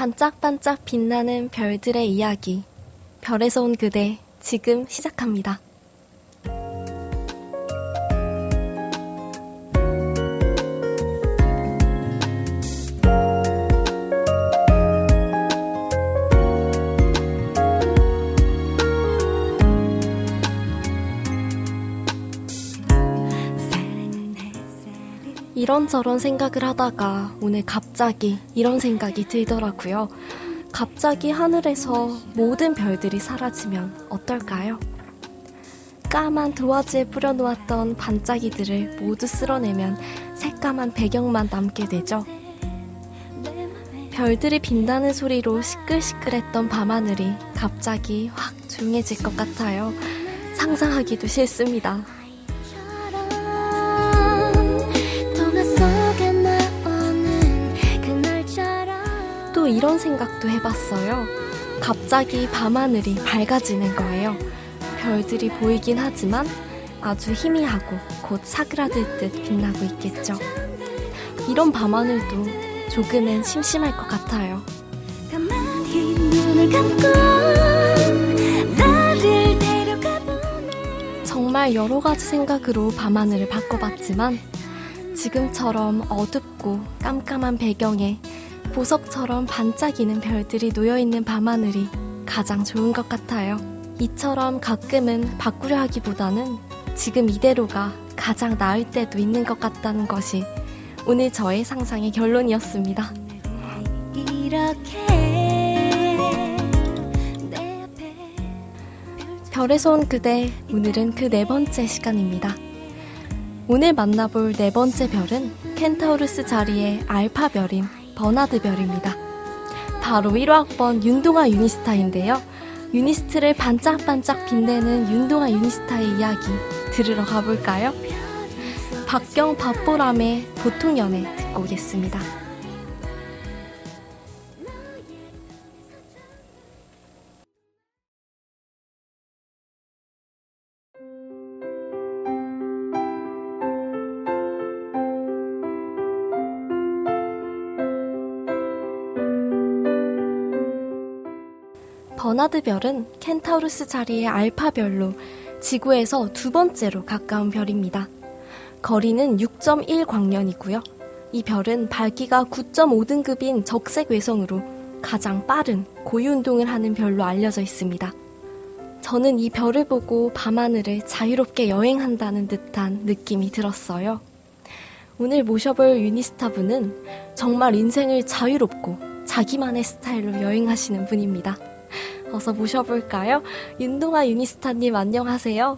반짝반짝 빛나는 별들의 이야기. 별에서 온 그대, 지금 시작합니다. 이런저런 생각을 하다가 오늘 갑자기 이런 생각이 들더라고요. 갑자기 하늘에서 모든 별들이 사라지면 어떨까요? 까만 도화지에 뿌려놓았던 반짝이들을 모두 쓸어내면 새까만 배경만 남게 되죠. 별들이 빛나는 소리로 시끌시끌했던 밤하늘이 갑자기 확 조용해질 것 같아요. 상상하기도 싫습니다. 또 이런 생각도 해봤어요. 갑자기 밤하늘이 밝아지는 거예요. 별들이 보이긴 하지만 아주 희미하고 곧 사그라들 듯 빛나고 있겠죠. 이런 밤하늘도 조금은 심심할 것 같아요. 정말 여러 가지 생각으로 밤하늘을 바꿔봤지만 지금처럼 어둡고 깜깜한 배경에 보석처럼 반짝이는 별들이 놓여있는 밤하늘이 가장 좋은 것 같아요. 이처럼 가끔은 바꾸려 하기보다는 지금 이대로가 가장 나을 때도 있는 것 같다는 것이 오늘 저의 상상의 결론이었습니다. 별에서 온 그대, 오늘은 그 네 번째 시간입니다. 오늘 만나볼 네 번째 별은 켄타우루스 자리의 알파별인 버나드 별입니다. 바로 1호학번 윤동아 유니스타인데요. 유니스트를 반짝반짝 빛내는 윤동아 유니스타의 이야기 들으러 가볼까요? 박경 박보람의 보통연애 듣고 오겠습니다. 버나드 별은 켄타우루스 자리의 알파별로 지구에서 두 번째로 가까운 별입니다. 거리는 6.1 광년이고요. 이 별은 밝기가 9.5등급인 적색 외성으로 가장 빠른 고유운동을 하는 별로 알려져 있습니다. 저는 이 별을 보고 밤하늘을 자유롭게 여행한다는 듯한 느낌이 들었어요. 오늘 모셔볼 유니스타분은 정말 인생을 자유롭고 자기만의 스타일로 여행하시는 분입니다. 어서 모셔볼까요? 윤동아 유니스타님 안녕하세요.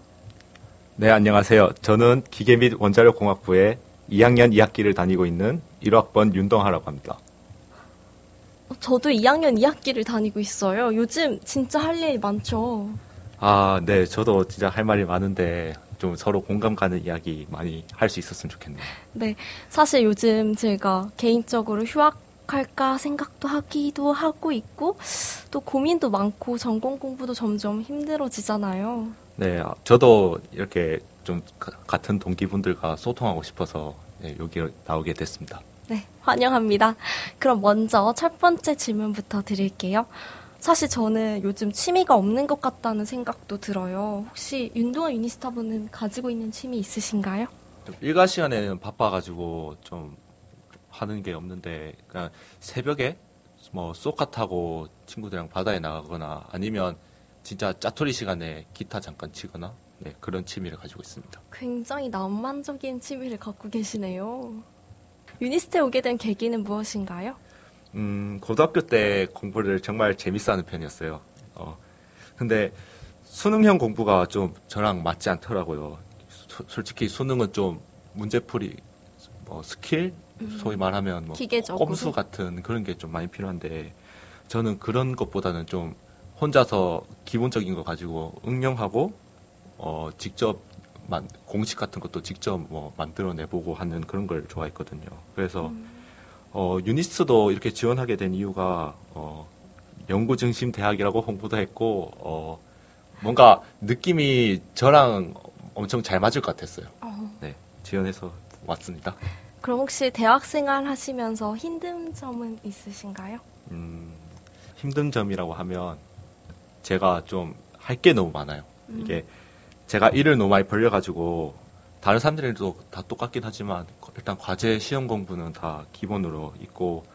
네, 안녕하세요. 저는 기계 및 원자력공학부에 2학년 2학기를 다니고 있는 1학번 윤동하라고 합니다. 저도 2학년 2학기를 다니고 있어요. 요즘 진짜 할 일이 많죠. 아, 네. 저도 진짜 할 말이 많은데 좀 서로 공감 가는 이야기 많이 할 수 있었으면 좋겠네요. 네, 사실 요즘 제가 개인적으로 휴학할까 생각도 하기도 하고 있고 또 고민도 많고 전공 공부도 점점 힘들어지잖아요. 네, 저도 이렇게 좀 같은 동기분들과 소통하고 싶어서 여기 나오게 됐습니다. 네, 환영합니다. 그럼 먼저 첫 번째 질문부터 드릴게요. 사실 저는 요즘 취미가 없는 것 같다는 생각도 들어요. 혹시 윤동아 유니스타분은 가지고 있는 취미 있으신가요? 일과 시간에는 바빠가지고 좀 하는 게 없는데 그냥 새벽에 뭐 쏘카 타고 친구들이랑 바다에 나가거나 아니면 진짜 짜투리 시간에 기타 잠깐 치거나 네, 그런 취미를 가지고 있습니다. 굉장히 낭만적인 취미를 갖고 계시네요. 유니스트에 오게 된 계기는 무엇인가요? 고등학교 때 공부를 정말 재밌어 하는 편이었어요. 근데 수능형 공부가 좀 저랑 맞지 않더라고요. 솔직히 수능은 좀 문제풀이, 스킬? 소위 말하면 기계적으로. 꼼수 같은 그런 게 좀 많이 필요한데 저는 그런 것보다는 좀 혼자서 기본적인 거 가지고 응용하고 직접 공식 같은 것도 직접 만들어내보고 하는 그런 걸 좋아했거든요. 그래서 유니스트도 이렇게 지원하게 된 이유가 연구 중심 대학이라고 홍보도 했고 뭔가 느낌이 저랑 엄청 잘 맞을 것 같았어요. 네, 지원해서 왔습니다. 그럼 혹시 대학생활 하시면서 힘든 점은 있으신가요? 힘든 점이라고 하면 제가 좀 할 게 너무 많아요. 이게 제가 일을 너무 많이 벌려가지고 다른 사람들도 다 똑같긴 하지만 일단 과제 시험 공부는 다 기본으로 있고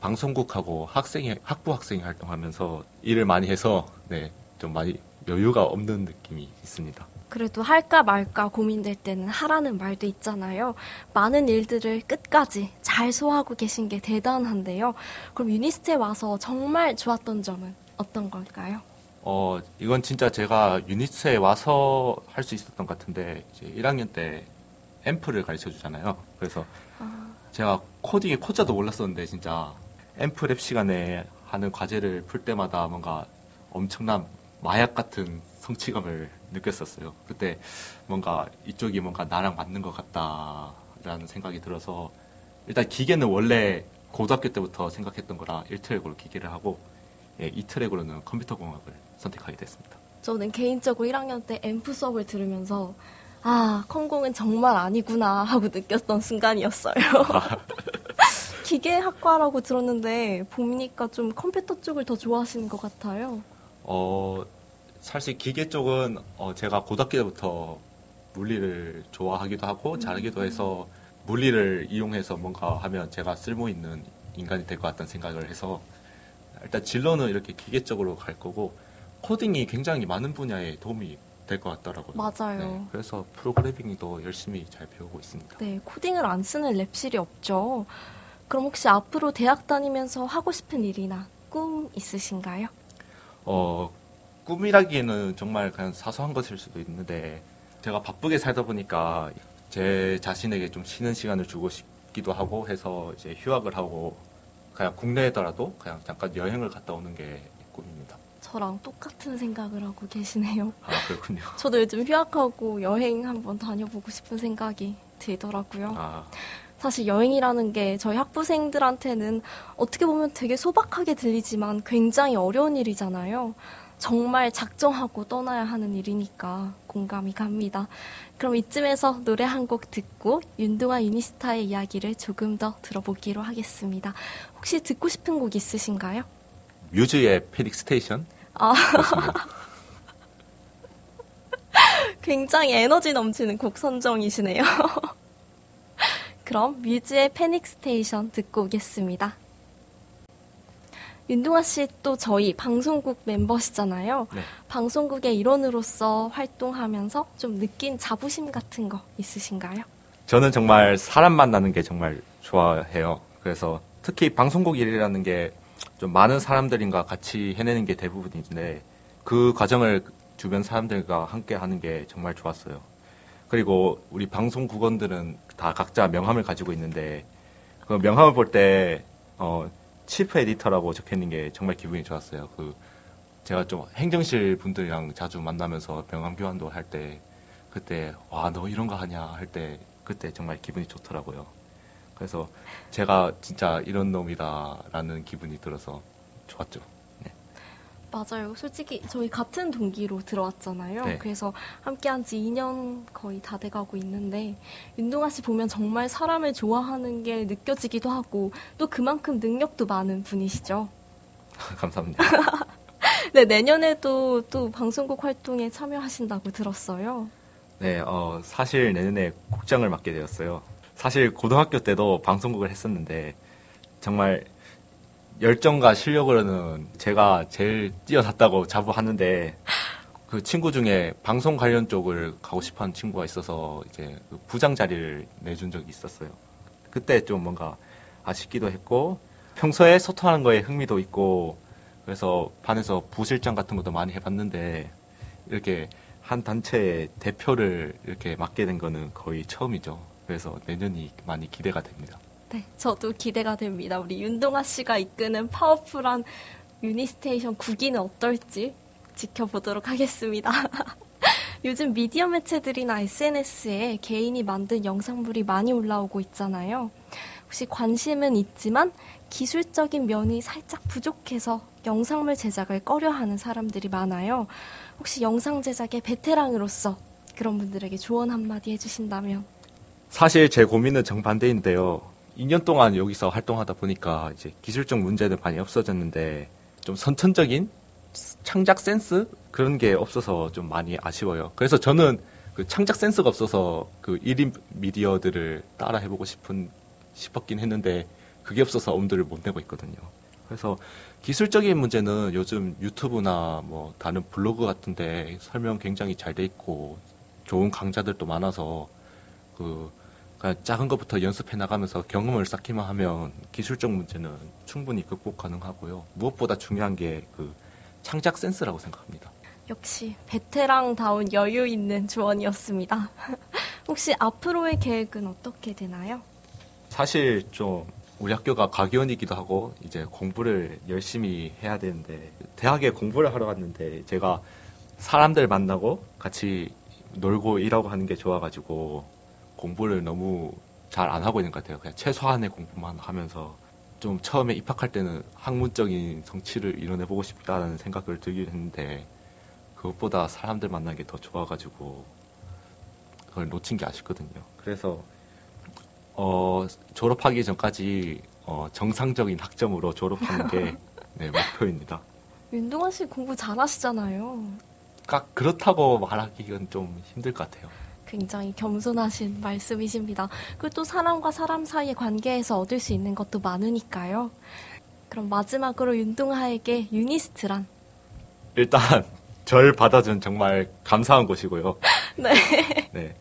방송국하고 학부 학생이 활동하면서 일을 많이 해서 네, 좀 많이 여유가 없는 느낌이 있습니다. 그래도 할까 말까 고민될 때는 하라는 말도 있잖아요. 많은 일들을 끝까지 잘 소화하고 계신 게 대단한데요. 그럼 유니스트에 와서 정말 좋았던 점은 어떤 걸까요? 이건 진짜 제가 유니스트에 와서 할 수 있었던 것 같은데 이제 1학년 때 앰프를 가르쳐 주잖아요. 그래서 제가 코딩의 코자도 몰랐었는데 진짜 앰프 랩 시간에 하는 과제를 풀 때마다 뭔가 엄청난 마약 같은 성취감을 느꼈었어요. 그때 뭔가 이쪽이 뭔가 나랑 맞는 것 같다라는 생각이 들어서 일단 기계는 원래 고등학교 때부터 생각했던 거라 1트랙으로 기계를 하고 2트랙으로는 컴퓨터 공학을 선택하게 됐습니다. 저는 개인적으로 1학년 때 앰프 수업을 들으면서 컴공은 정말 아니구나 하고 느꼈던 순간이었어요. 기계학과라고 들었는데 보니까 좀 컴퓨터 쪽을 더 좋아하시는 것 같아요. 사실 기계 쪽은 제가 고등학교 때부터 물리를 좋아하기도 하고 잘하기도 해서 물리를 이용해서 뭔가 하면 제가 쓸모 있는 인간이 될 것 같다는 생각을 해서 일단 진로는 이렇게 기계 쪽으로 갈 거고 코딩이 굉장히 많은 분야에 도움이 될 것 같더라고요. 맞아요. 네, 그래서 프로그래밍도 열심히 잘 배우고 있습니다. 네, 코딩을 안 쓰는 랩실이 없죠. 그럼 혹시 앞으로 대학 다니면서 하고 싶은 일이나 꿈 있으신가요? 꿈이라기에는 정말 그냥 사소한 것일 수도 있는데 제가 바쁘게 살다 보니까 제 자신에게 좀 쉬는 시간을 주고 싶기도 하고 해서 이제 휴학을 하고 그냥 국내에더라도 그냥 잠깐 여행을 갔다 오는 게 꿈입니다. 저랑 똑같은 생각을 하고 계시네요. 그렇군요. 저도 요즘 휴학하고 여행 한번 다녀보고 싶은 생각이 들더라고요. 사실 여행이라는 게 저희 학부생들한테는 어떻게 보면 되게 소박하게 들리지만 굉장히 어려운 일이잖아요. 정말 작정하고 떠나야 하는 일이니까 공감이 갑니다. 그럼 이쯤에서 노래 한 곡 듣고 윤동아 유니스타의 이야기를 조금 더 들어보기로 하겠습니다. 혹시 듣고 싶은 곡 있으신가요? 뮤즈의 패닉 스테이션? 굉장히 에너지 넘치는 곡 선정이시네요. 그럼 뮤즈의 패닉 스테이션 듣고 오겠습니다. 윤동아 씨 또 저희 방송국 멤버시잖아요. 네. 방송국의 일원으로서 활동하면서 좀 느낀 자부심 같은 거 있으신가요? 저는 정말 사람 만나는 게 정말 좋아해요. 그래서 특히 방송국 일이라는 게 좀 많은 사람들과 같이 해내는 게 대부분인데 그 과정을 주변 사람들과 함께 하는 게 정말 좋았어요. 그리고 우리 방송국원들은 다 각자 명함을 가지고 있는데 그 명함을 볼 때 치프 에디터라고 적혀있는 게 정말 기분이 좋았어요. 제가 좀 행정실 분들이랑 자주 만나면서 명함 교환도 할 때 그때 와, 너 이런 거 하냐 할 때 그때 정말 기분이 좋더라고요. 그래서 제가 진짜 이런 놈이다라는 기분이 들어서 좋았죠. 네. 맞아요. 솔직히 저희 같은 동기로 들어왔잖아요. 네. 그래서 함께한 지 2년 거의 다 돼가고 있는데 윤동아 씨 보면 정말 사람을 좋아하는 게 느껴지기도 하고 또 그만큼 능력도 많은 분이시죠. 감사합니다. 네, 내년에도 또 방송국 활동에 참여하신다고 들었어요. 네, 사실 내년에 국장을 맡게 되었어요. 사실 고등학교 때도 방송국을 했었는데 정말 열정과 실력으로는 제가 제일 뛰어났다고 자부하는데 그 친구 중에 방송 관련 쪽을 가고 싶어하는 친구가 있어서 이제 그 부장 자리를 내준 적이 있었어요. 그때 좀 뭔가 아쉽기도 했고 평소에 소통하는 거에 흥미도 있고 그래서 반에서 부실장 같은 것도 많이 해봤는데 이렇게 한 단체의 대표를 이렇게 맡게 된 거는 거의 처음이죠. 그래서 내년이 많이 기대가 됩니다. 네, 저도 기대가 됩니다. 우리 윤동아 씨가 이끄는 파워풀한 유니스테이션 9기는 어떨지 지켜보도록 하겠습니다. 요즘 미디어 매체들이나 SNS에 개인이 만든 영상물이 많이 올라오고 있잖아요. 혹시 관심은 있지만 기술적인 면이 살짝 부족해서 영상물 제작을 꺼려하는 사람들이 많아요. 혹시 영상 제작의 베테랑으로서 그런 분들에게 조언 한마디 해주신다면? 사실 제 고민은 정반대인데요. 2년 동안 여기서 활동하다 보니까 이제 기술적 문제는 많이 없어졌는데 좀 선천적인 창작 센스 그런 게 없어서 좀 많이 아쉬워요. 그래서 저는 그 창작 센스가 없어서 그 1인 미디어들을 따라 해보고 싶었긴 했는데 그게 없어서 엄두를 못 내고 있거든요. 그래서 기술적인 문제는 요즘 유튜브나 뭐 다른 블로그 같은데 설명 굉장히 잘 돼 있고 좋은 강좌들도 많아서 그냥 작은 것부터 연습해 나가면서 경험을 쌓기만 하면 기술적 문제는 충분히 극복 가능하고요. 무엇보다 중요한 게 그 창작 센스라고 생각합니다. 역시 베테랑다운 여유 있는 조언이었습니다. 혹시 앞으로의 계획은 어떻게 되나요? 사실 좀 우리 학교가 가기원이기도 하고 이제 공부를 열심히 해야 되는데 대학에 공부를 하러 갔는데 제가 사람들 만나고 같이 놀고 일하고 하는 게 좋아가지고 공부를 너무 잘 안 하고 있는 것 같아요. 그냥 최소한의 공부만 하면서 좀 처음에 입학할 때는 학문적인 성취를 이뤄내보고 싶다는 생각을 들긴 했는데 그것보다 사람들 만나는 게 더 좋아가지고 그걸 놓친 게 아쉽거든요. 그래서 졸업하기 전까지 정상적인 학점으로 졸업하는 게 네, 목표입니다. 윤동환 씨 공부 잘하시잖아요. 그렇다고 말하기는 좀 힘들 것 같아요. 굉장히 겸손하신 말씀이십니다. 그리고 또 사람과 사람 사이의 관계에서 얻을 수 있는 것도 많으니까요. 그럼 마지막으로 윤동하에게 유니스트란? 일단 절 받아준 정말 감사한 곳이고요. 네. 네.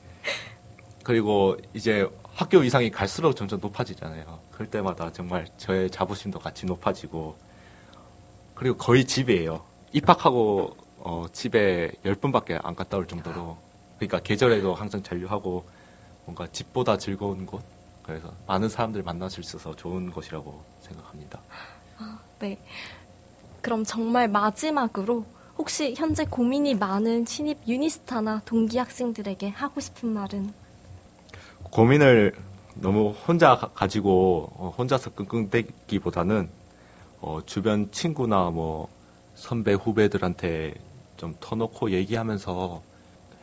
그리고 이제 학교 이상이 갈수록 점점 높아지잖아요. 그럴 때마다 정말 저의 자부심도 같이 높아지고 그리고 거의 집이에요. 입학하고 집에 10분밖에 안 갔다 올 정도로 그러니까 계절에도 항상 잔류하고 뭔가 집보다 즐거운 곳 그래서 많은 사람들 만날 수 있어서 좋은 곳이라고 생각합니다. 네. 그럼 정말 마지막으로 혹시 현재 고민이 많은 신입 유니스타나 동기 학생들에게 하고 싶은 말은? 고민을 너무 혼자 가지고 혼자서 끙끙대기보다는 주변 친구나 뭐 선배 후배들한테 좀 터놓고 얘기하면서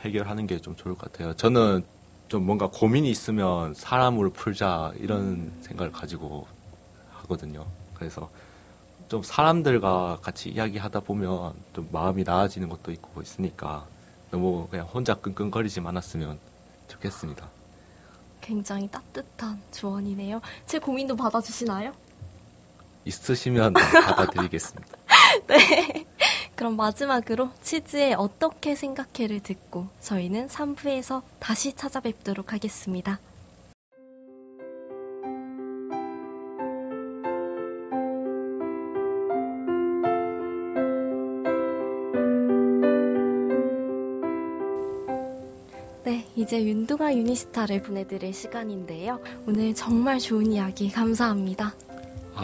해결하는 게 좀 좋을 것 같아요. 저는 좀 뭔가 고민이 있으면 사람으로 풀자 이런 생각을 가지고 하거든요. 그래서 좀 사람들과 같이 이야기하다 보면 좀 마음이 나아지는 것도 있고 있으니까 너무 그냥 혼자 끙끙거리지 않았으면 좋겠습니다. 굉장히 따뜻한 조언이네요. 제 고민도 받아주시나요? 있으시면 받아드리겠습니다. 네. 그럼 마지막으로 치즈의 어떻게 생각해를 듣고 저희는 3부에서 다시 찾아뵙도록 하겠습니다. 네, 이제 윤동아 유니스타를 보내드릴 시간인데요. 오늘 정말 좋은 이야기 감사합니다.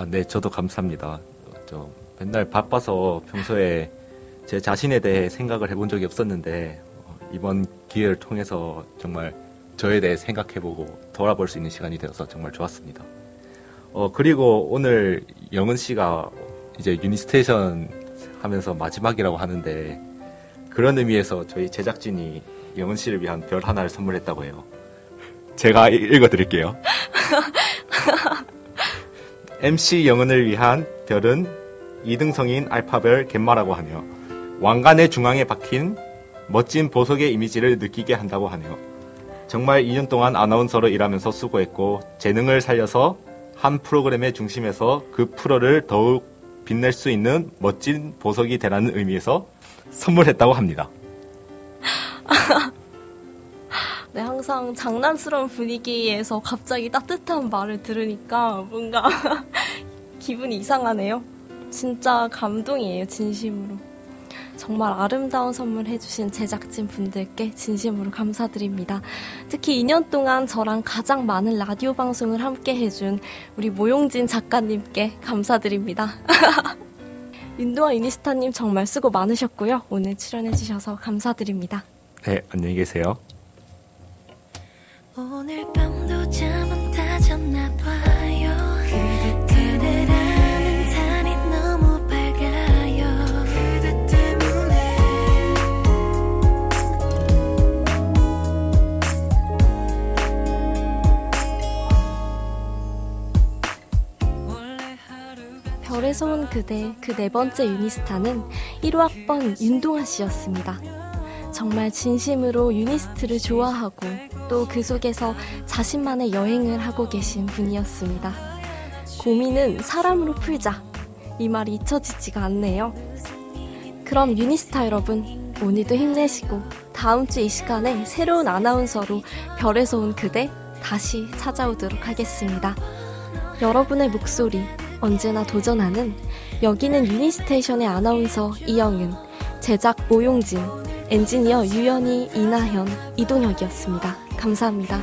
네, 저도 감사합니다. 맨날 바빠서 평소에 제 자신에 대해 생각을 해본 적이 없었는데 이번 기회를 통해서 정말 저에 대해 생각해보고 돌아볼 수 있는 시간이 되어서 정말 좋았습니다. 그리고 오늘 영은 씨가 이제 유니스테이션 하면서 마지막이라고 하는데 그런 의미에서 저희 제작진이 영은 씨를 위한 별 하나를 선물했다고 해요. 제가 읽어드릴게요. MC 영은을 위한 별은 2등성인 알파별 갯마라고 하네요. 왕관의 중앙에 박힌 멋진 보석의 이미지를 느끼게 한다고 하네요. 정말 2년 동안 아나운서로 일하면서 수고했고 재능을 살려서 한 프로그램의 중심에서 그 프로를 더욱 빛낼 수 있는 멋진 보석이 되라는 의미에서 선물했다고 합니다. 네, 항상 장난스러운 분위기에서 갑자기 따뜻한 말을 들으니까 뭔가 기분이 이상하네요. 진짜 감동이에요, 진심으로. 정말 아름다운 선물 해주신 제작진 분들께 진심으로 감사드립니다. 특히 2년 동안 저랑 가장 많은 라디오 방송을 함께 해준 우리 모용진 작가님께 감사드립니다. 윤동아 유니스타님 정말 수고 많으셨고요. 오늘 출연해주셔서 감사드립니다. 네, 안녕히 계세요. 오늘 밤도 잠은 다 잤나 봐요. 그대라는 달이 너무 밝아요. 그대 때문에 그대 그 네 번째 유니스타는 1호 학번 윤동아 씨였습니다. 정말 진심으로 유니스트를 좋아하고 또 그 속에서 자신만의 여행을 하고 계신 분이었습니다. 고민은 사람으로 풀자. 이 말이 잊혀지지가 않네요. 그럼 유니스타 여러분, 오늘도 힘내시고 다음 주 이 시간에 새로운 아나운서로 별에서 온 그대 다시 찾아오도록 하겠습니다. 여러분의 목소리 언제나 도전하는 여기는 유니스테이션의 아나운서 이영은, 제작 오용진, 엔지니어 유연희, 이나현, 이동혁이었습니다. 감사합니다.